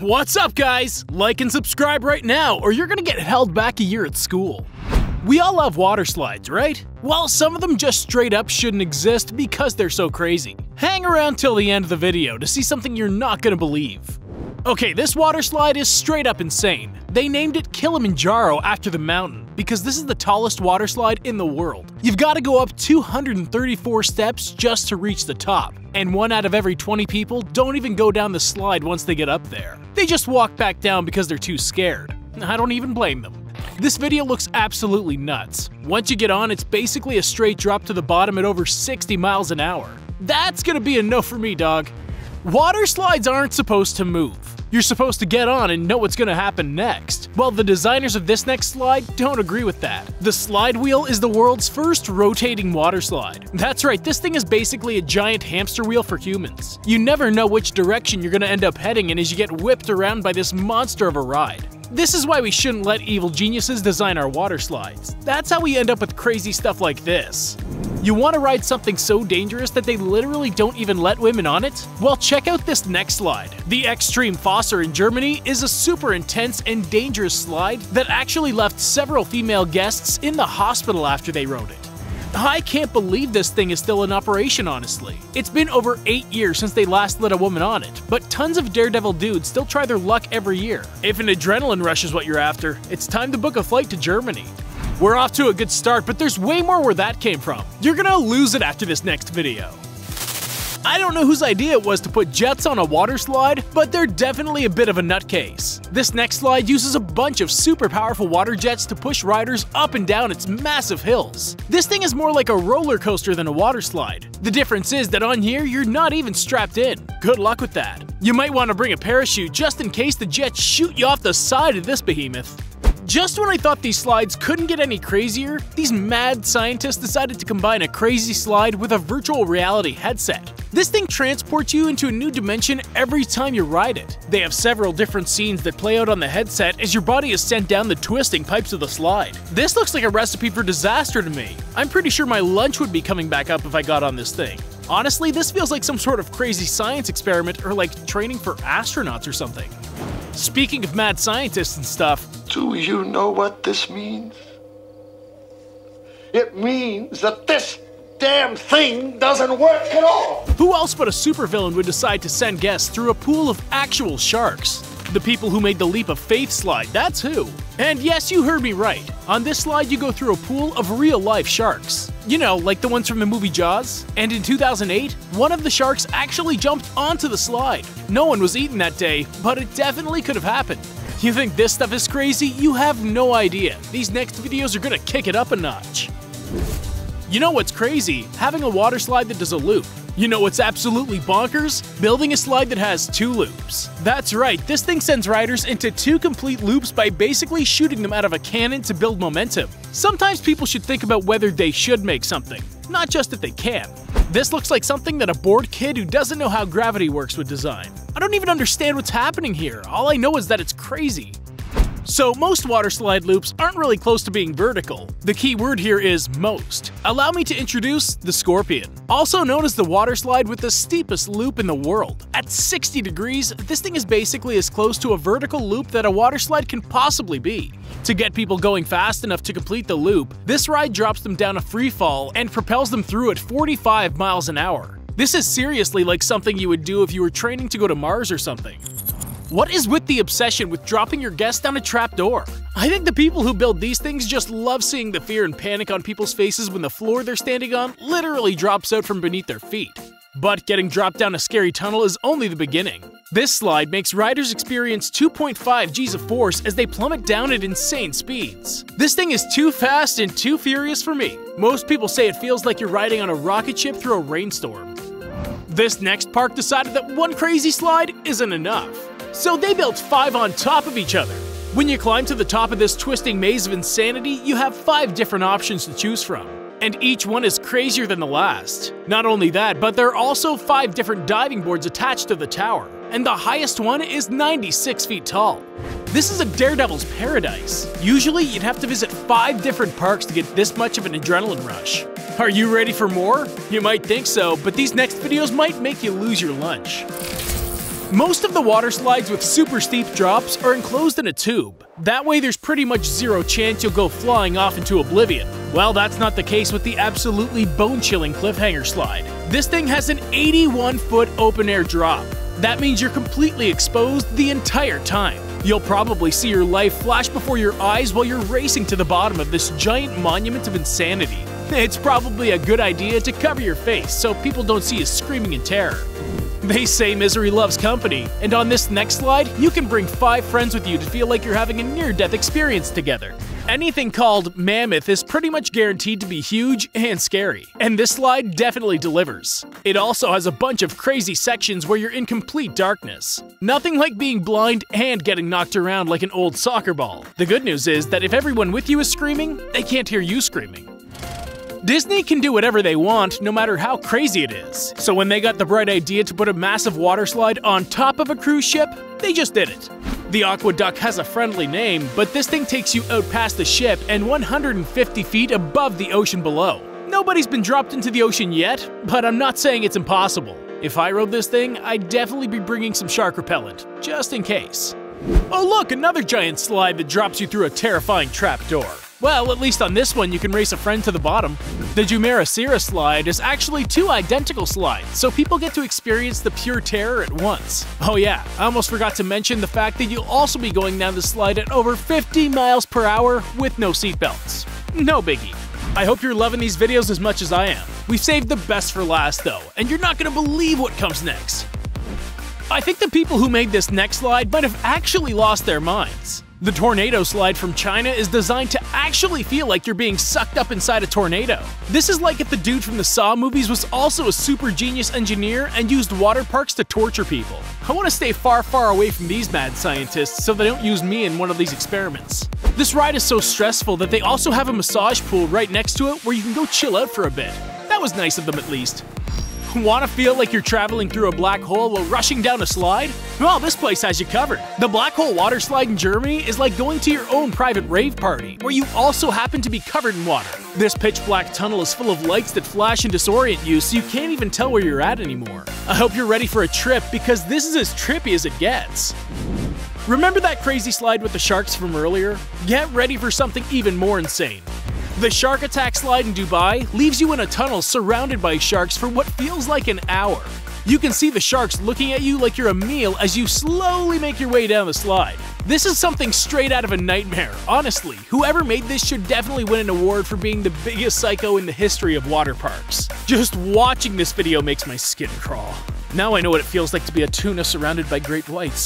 What's up, guys? Like and subscribe right now, or you're gonna get held back a year at school. We all love water slides, right? Well, some of them just straight up shouldn't exist because they're so crazy. Hang around till the end of the video to see something you're not gonna believe. Okay, this water slide is straight up insane. They named it Kilimanjaro after the mountain because this is the tallest water slide in the world. You've got to go up 234 steps just to reach the top, and 1 out of every 20 people don't even go down the slide once they get up there. They just walk back down because they're too scared. I don't even blame them. This video looks absolutely nuts. Once you get on, it's basically a straight drop to the bottom at over 60 miles an hour. That's gonna be a no for me, dog. Water slides aren't supposed to move. You're supposed to get on and know what's gonna happen next. Well, the designers of this next slide don't agree with that. The slide wheel is the world's first rotating water slide. That's right, this thing is basically a giant hamster wheel for humans. You never know which direction you're gonna end up heading in as you get whipped around by this monster of a ride. This is why we shouldn't let evil geniuses design our water slides. That's how we end up with crazy stuff like this. You want to ride something so dangerous that they literally don't even let women on it? Well, check out this next slide. The Extreme Fosser in Germany is a super intense and dangerous slide that actually left several female guests in the hospital after they rode it. I can't believe this thing is still in operation, honestly. It's been over 8 years since they last let a woman on it, but tons of daredevil dudes still try their luck every year. If an adrenaline rush is what you're after, it's time to book a flight to Germany. We're off to a good start, but there's way more where that came from. You're gonna lose it after this next video. I don't know whose idea it was to put jets on a water slide, but they're definitely a bit of a nutcase. This next slide uses a bunch of super powerful water jets to push riders up and down its massive hills. This thing is more like a roller coaster than a water slide. The difference is that on here, you're not even strapped in. Good luck with that. You might want to bring a parachute just in case the jets shoot you off the side of this behemoth. Just when I thought these slides couldn't get any crazier, these mad scientists decided to combine a crazy slide with a virtual reality headset. This thing transports you into a new dimension every time you ride it. They have several different scenes that play out on the headset as your body is sent down the twisting pipes of the slide. This looks like a recipe for disaster to me. I'm pretty sure my lunch would be coming back up if I got on this thing. Honestly, this feels like some sort of crazy science experiment or like training for astronauts or something. Speaking of mad scientists and stuff, do you know what this means? It means that this damn thing doesn't work at all! Who else but a supervillain would decide to send guests through a pool of actual sharks? The people who made the Leap of Faith slide, that's who. And yes, you heard me right. On this slide, you go through a pool of real-life sharks. You know, like the ones from the movie Jaws. And in 2008, one of the sharks actually jumped onto the slide. No one was eaten that day, but it definitely could have happened. You think this stuff is crazy? You have no idea. These next videos are gonna kick it up a notch. You know what's crazy? Having a water slide that does a loop. You know what's absolutely bonkers? Building a slide that has 2 loops. That's right, this thing sends riders into 2 complete loops by basically shooting them out of a cannon to build momentum. Sometimes people should think about whether they should make something, not just if they can. This looks like something that a bored kid who doesn't know how gravity works would design. I don't even understand what's happening here. All I know is that it's crazy. So most water slide loops aren't really close to being vertical. The key word here is most. Allow me to introduce the Scorpion, also known as the water slide with the steepest loop in the world. At 60 degrees, this thing is basically as close to a vertical loop that a water slide can possibly be. To get people going fast enough to complete the loop, this ride drops them down a free fall and propels them through at 45 miles an hour. This is seriously like something you would do if you were training to go to Mars or something. What is with the obsession with dropping your guests down a trapdoor? I think the people who build these things just love seeing the fear and panic on people's faces when the floor they're standing on literally drops out from beneath their feet. But getting dropped down a scary tunnel is only the beginning. This slide makes riders experience 2.5 Gs of force as they plummet down at insane speeds. This thing is too fast and too furious for me. Most people say it feels like you're riding on a rocket ship through a rainstorm. This next park decided that one crazy slide isn't enough. So they built 5 on top of each other. When you climb to the top of this twisting maze of insanity, you have 5 different options to choose from. And each one is crazier than the last. Not only that, but there are also 5 different diving boards attached to the tower. And the highest one is 96 feet tall. This is a daredevil's paradise. Usually, you'd have to visit 5 different parks to get this much of an adrenaline rush. Are you ready for more? You might think so, but these next videos might make you lose your lunch. Most of the water slides with super steep drops are enclosed in a tube. That way there's pretty much zero chance you'll go flying off into oblivion. Well, that's not the case with the absolutely bone-chilling cliffhanger slide. This thing has an 81-foot open-air drop. That means you're completely exposed the entire time. You'll probably see your life flash before your eyes while you're racing to the bottom of this giant monument of insanity. It's probably a good idea to cover your face so people don't see you screaming in terror. They say misery loves company, and on this next slide, you can bring 5 friends with you to feel like you're having a near-death experience together. Anything called Mammoth is pretty much guaranteed to be huge and scary, and this slide definitely delivers. It also has a bunch of crazy sections where you're in complete darkness. Nothing like being blind and getting knocked around like an old soccer ball. The good news is that if everyone with you is screaming, they can't hear you screaming. Disney can do whatever they want, no matter how crazy it is. So when they got the bright idea to put a massive water slide on top of a cruise ship, they just did it. The AquaDuck has a friendly name, but this thing takes you out past the ship and 150 feet above the ocean below. Nobody's been dropped into the ocean yet, but I'm not saying it's impossible. If I rode this thing, I'd definitely be bringing some shark repellent, just in case. Oh look, another giant slide that drops you through a terrifying trapdoor. Well, at least on this one you can race a friend to the bottom. The Cirrus slide is actually 2 identical slides, so people get to experience the pure terror at once. Oh yeah, I almost forgot to mention the fact that you'll also be going down the slide at over 50 miles per hour with no seatbelts. No biggie. I hope you're loving these videos as much as I am. We've saved the best for last though, and you're not gonna believe what comes next. I think the people who made this next slide might have actually lost their minds. The tornado slide from China is designed to actually feel like you're being sucked up inside a tornado. This is like if the dude from the Saw movies was also a super genius engineer and used water parks to torture people. I want to stay far, far away from these mad scientists so they don't use me in one of these experiments. This ride is so stressful that they also have a massage pool right next to it where you can go chill out for a bit. That was nice of them at least. Want to feel like you're traveling through a black hole while rushing down a slide? Well, this place has you covered. The black hole water slide in Germany is like going to your own private rave party, where you also happen to be covered in water. This pitch black tunnel is full of lights that flash and disorient you so you can't even tell where you're at anymore. I hope you're ready for a trip because this is as trippy as it gets. Remember that crazy slide with the sharks from earlier? Get ready for something even more insane. The Shark Attack slide in Dubai leaves you in a tunnel surrounded by sharks for what feels like an hour. You can see the sharks looking at you like you're a meal as you slowly make your way down the slide. This is something straight out of a nightmare, honestly. Whoever made this should definitely win an award for being the biggest psycho in the history of water parks. Just watching this video makes my skin crawl. Now I know what it feels like to be a tuna surrounded by great whites.